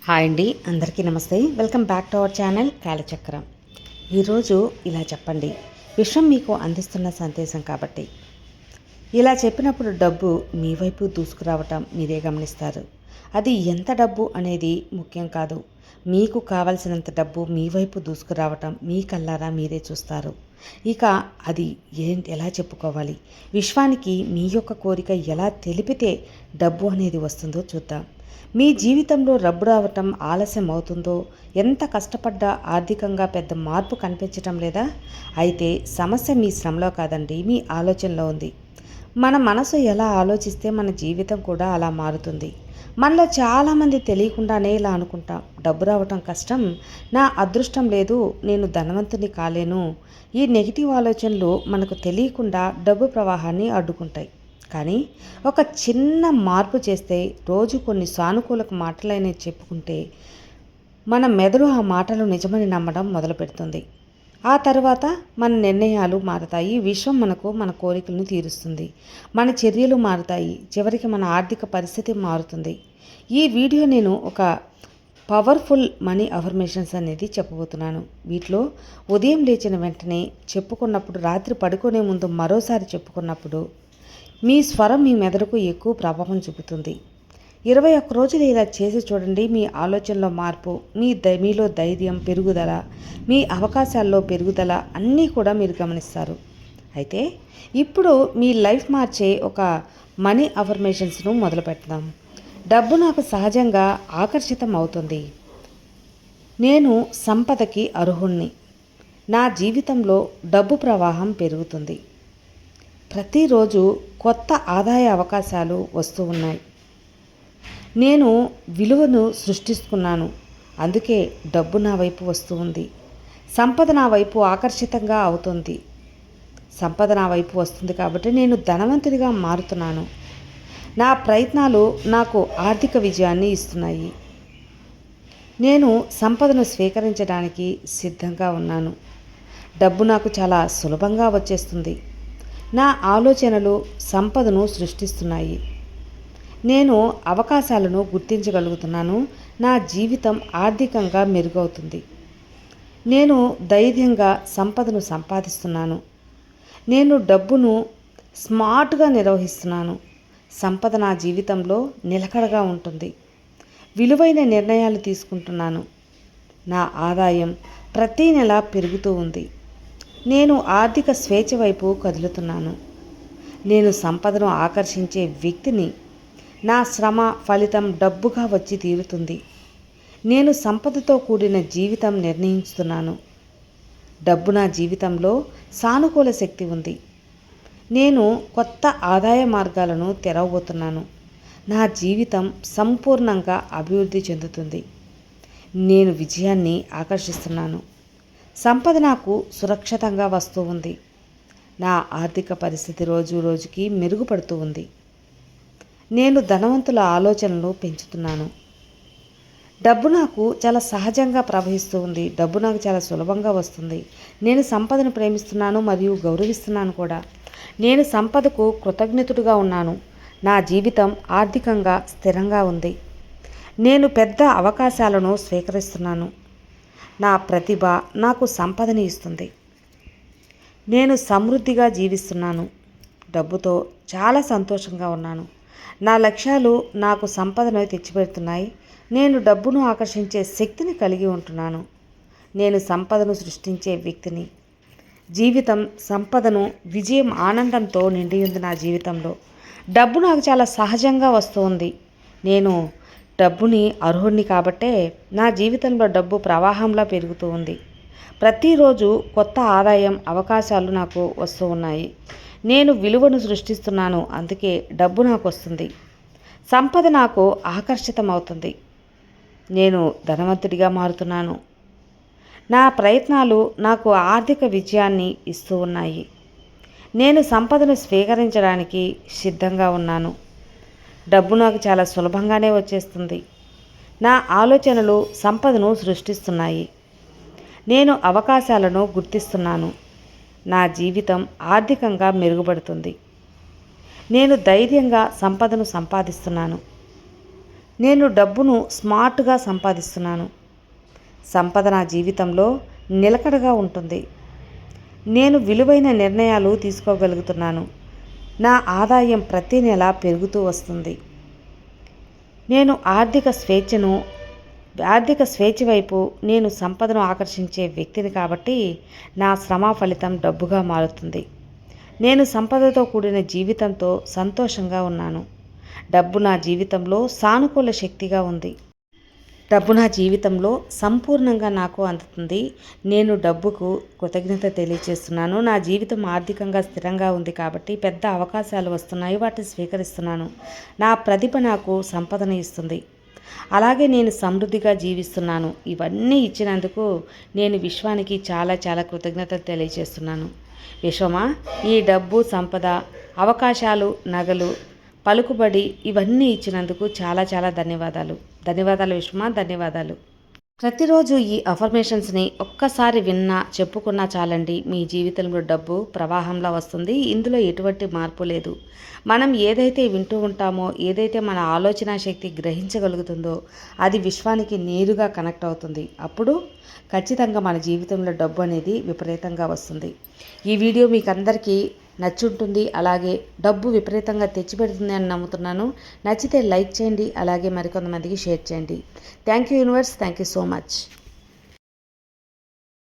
Hi అండి, అందరికీ నమస్తే. Welcome back to our channel Kalachakram. ఈరోజు ఇలా చెప్పండి, విశ్వం మీకు అందిస్తున్న సందేశం కాబట్టి. ఇలా చెప్పినప్పుడు డబ్బు మీ వైపు దూసుకురావటం మీరే గమనిస్తారు. అది ఎంత డబ్బు అనేది ముఖ్యం కాదు. మీకు కావలసినంత డబ్బు మీ వైపు దూసుకురావటం మీ కళ్ళారా మీరే చూస్తారు. ఇక అది ఎలా చెప్పుకోవాలి, విశ్వానికి మీ యొక్క కోరిక ఎలా తెలిపితే డబ్బు అనేది వస్తుందో చూద్దాం. మీ జీవితంలో డబ్బు రావటం ఆలస్యం అవుతుందో, ఎంత కష్టపడ్డా ఆర్థికంగా పెద్ద మార్పు కనిపించటం లేదా? అయితే సమస్య మీ శ్రమలో కాదండి, మీ ఆలోచనలో ఉంది. మన మనసు ఎలా ఆలోచిస్తే మన జీవితం కూడా అలా మారుతుంది. మనలో చాలామంది తెలియకుండానే ఇలా అనుకుంటాం, డబ్బు రావటం కష్టం, నా అదృష్టం లేదు, నేను ధనవంతుని కాలేను. ఈ నెగిటివ్ ఆలోచనలు మనకు తెలియకుండా డబ్బు ప్రవాహాన్ని అడ్డుకుంటాయి. కానీ ఒక చిన్న మార్పు చేస్తే, రోజు కొన్ని సానుకూల మాటలైన చెప్పుకుంటే మన మెదడు ఆ మాటలు నిజమని నమ్మడం మొదలు పెడుతుంది. ఆ తర్వాత మన నిర్ణయాలు మారతాయి. విశ్వం మన కోరికలను తీరుస్తుంది. మన చర్యలు మారుతాయి. చివరికి మన ఆర్థిక పరిస్థితి మారుతుంది. ఈ వీడియో నేను ఒక పవర్ఫుల్ మనీ అఫర్మేషన్స్ అనేది చెప్పబోతున్నాను. వీటిలో ఉదయం లేచిన వెంటనే చెప్పుకున్నప్పుడు, రాత్రి పడుకునే ముందు మరోసారి చెప్పుకున్నప్పుడు మీ స్వరం మీ మెదడుకు ఎక్కువ ప్రభావం చూపుతుంది. 21 రోజులు ఇలా చేసి చూడండి. మీ ఆలోచనలో మార్పు, మీలో ధైర్యం పెరుగుదల, మీ అవకాశాల్లో పెరుగుదల అన్నీ కూడా మీరు గమనిస్తారు. అయితే ఇప్పుడు మీ లైఫ్ మార్చే ఒక మనీ అఫర్మేషన్స్ను మొదలు పెడదాం. డబ్బు నాకు సహజంగా ఆకర్షితం అవుతుంది. నేను సంపదకి అర్హుణ్ణి. నా జీవితంలో డబ్బు ప్రవాహం పెరుగుతుంది. ప్రతిరోజు కొత్త ఆదాయ అవకాశాలు వస్తూ ఉన్నాయి. నేను విలువను సృష్టిస్తున్నాను, అందుకే డబ్బు నా వైపు వస్తూ ఉంది. సంపద నా వైపు ఆకర్షితంగా అవుతుంది. సంపద నా వైపు వస్తుంది కాబట్టి నేను ధనవంతుడిగా మారుతున్నాను. నా ప్రయత్నాలు నాకు ఆర్థిక విజయాన్ని ఇస్తున్నాయి. నేను సంపదను స్వీకరించడానికి సిద్ధంగా ఉన్నాను. డబ్బు నాకు చాలా సులభంగా వచ్చేస్తుంది. నా ఆలోచనలు సంపదను సృష్టిస్తున్నాయి. నేను అవకాశాలను గుర్తించగలుగుతున్నాను. నా జీవితం ఆర్థికంగా మెరుగవుతుంది. నేను ధైర్యంగా సంపదను సంపాదిస్తున్నాను. నేను డబ్బును స్మార్ట్గా నిర్వహిస్తున్నాను. సంపద నా జీవితంలో నిలకడగా ఉంటుంది. విలువైన నిర్ణయాలు తీసుకుంటున్నాను. నా ఆదాయం ప్రతి నెల పెరుగుతూ ఉంది. నేను ఆర్థిక స్వేచ్ఛ వైపు కదులుతున్నాను. నేను సంపదను ఆకర్షించే వ్యక్తిని. నా శ్రమ ఫలితం డబ్బుగా వచ్చి తీరుతుంది. నేను సంపదతో కూడిన జీవితం నిర్ణయిస్తున్నాను. డబ్బు నా జీవితంలో సానుకూల శక్తి ఉంది. నేను కొత్త ఆదాయ మార్గాలను తెరవబోతున్నాను. నా జీవితం సంపూర్ణంగా అభివృద్ధి చెందుతుంది. నేను విజయాన్ని ఆకర్షిస్తున్నాను. సంపద నాకు సురక్షితంగా వస్తూ ఉంది. నా ఆర్థిక పరిస్థితి రోజు రోజుకి మెరుగుపడుతూ ఉంది. నేను ధనవంతుల ఆలోచనలు పెంచుతున్నాను. డబ్బు నాకు చాలా సహజంగా ప్రవహిస్తూ ఉంది. డబ్బు నాకు చాలా సులభంగా వస్తుంది. నేను సంపదను ప్రేమిస్తున్నాను మరియు గౌరవిస్తున్నాను కూడా. నేను సంపదకు కృతజ్ఞతుడిగా ఉన్నాను. నా జీవితం ఆర్థికంగా స్థిరంగా ఉంది. నేను పెద్ద అవకాశాలను స్వీకరిస్తున్నాను. నా ప్రతిభ నాకు సంపదని ఇస్తుంది. నేను సమృద్ధిగా జీవిస్తున్నాను. డబ్బుతో చాలా సంతోషంగా ఉన్నాను. నా లక్ష్యాలు నాకు సంపదను తెచ్చిపెడుతున్నాయి. నేను డబ్బును ఆకర్షించే శక్తిని కలిగి ఉంటున్నాను. నేను సంపదను సృష్టించే వ్యక్తిని. జీవితం సంపదను, విజయం, ఆనందంతో నిండి ఉంది. నా జీవితంలో డబ్బు నాకు చాలా సహజంగా వస్తుంది. నేను డబ్బుని అర్హుడిని కాబట్టే నా జీవితంలో డబ్బు ప్రవాహంలా పెరుగుతూ ఉంది. ప్రతిరోజు కొత్త ఆదాయం అవకాశాలు నాకు వస్తూ ఉన్నాయి. నేను విలువను సృష్టిస్తున్నాను, అందుకే డబ్బు నాకు వస్తుంది. సంపద నాకు ఆకర్షితమవుతుంది. నేను ధనవంతుడిగా మారుతున్నాను. నా ప్రయత్నాలు నాకు ఆర్థిక విజయాన్ని ఇస్తూ ఉన్నాయి. నేను సంపదను స్వీకరించడానికి సిద్ధంగా ఉన్నాను. డబ్బు నాకు చాలా సులభంగానే వచ్చేస్తుంది. నా ఆలోచనలు సంపదను సృష్టిస్తున్నాయి. నేను అవకాశాలను గుర్తిస్తున్నాను. నా జీవితం ఆర్థికంగా మెరుగుపడుతుంది. నేను ధైర్యంగా సంపదను సంపాదిస్తున్నాను. నేను డబ్బును స్మార్ట్గా సంపాదిస్తున్నాను. సంపద నా జీవితంలో నిలకడగా ఉంటుంది. నేను విలువైన నిర్ణయాలు తీసుకోగలుగుతున్నాను. నా ఆదాయం ప్రతి నెల పెరుగుతూ వస్తుంది. నేను ఆర్థిక స్వేచ్ఛ వైపు నేను సంపదను ఆకర్షించే వ్యక్తిని కాబట్టి నా శ్రమ ఫలితం డబ్బుగా మారుతుంది. నేను సంపదతో కూడిన జీవితంతో సంతోషంగా ఉన్నాను. డబ్బు నా జీవితంలో సానుకూల శక్తిగా ఉంది. డబ్బు నా జీవితంలో సంపూర్ణంగా నాకు అందుతుంది. నేను డబ్బుకు కృతజ్ఞత తెలియజేస్తున్నాను. నా జీవితం ఆర్థికంగా స్థిరంగా ఉంది కాబట్టి పెద్ద అవకాశాలు వస్తున్నాయి, వాటిని స్వీకరిస్తున్నాను. నా ప్రతిభ నాకు సంపదను ఇస్తుంది. అలాగే నేను సమృద్ధిగా జీవిస్తున్నాను. ఇవన్నీ ఇచ్చినందుకు నేను విశ్వానికి చాలా చాలా కృతజ్ఞతలు తెలియజేస్తున్నాను. విశ్వమా, ఈ డబ్బు, సంపద, అవకాశాలు, నగలు, పలుకుబడి ఇవన్నీ ఇచ్చినందుకు చాలా చాలా ధన్యవాదాలు. ధన్యవాదాలు విశ్వమా, ధన్యవాదాలు. ప్రతిరోజు ఈ అఫర్మేషన్స్ని ఒక్కసారి విన్నా, చెప్పుకున్నా చాలండి, మీ జీవితంలో డబ్బు ప్రవాహంలా వస్తుంది. ఇందులో ఎటువంటి మార్పు లేదు. మనం ఏదైతే వింటూ ఉంటామో, ఏదైతే మన ఆలోచన శక్తి గ్రహించగలుగుతుందో అది విశ్వానికి నేరుగా కనెక్ట్ అవుతుంది. అప్పుడు ఖచ్చితంగా మన జీవితంలో డబ్బు అనేది విపరీతంగా వస్తుంది. ఈ వీడియో మీకు అందరికీ నచ్చుంటుంది. అలాగే డబ్బు విపరీతంగా తెచ్చిపెడుతుంది అని నమ్ముతున్నాను. నచ్చితే లైక్ చేయండి, అలాగే మరికొంతమందికి షేర్ చేయండి. Thank you universe, thank you so much.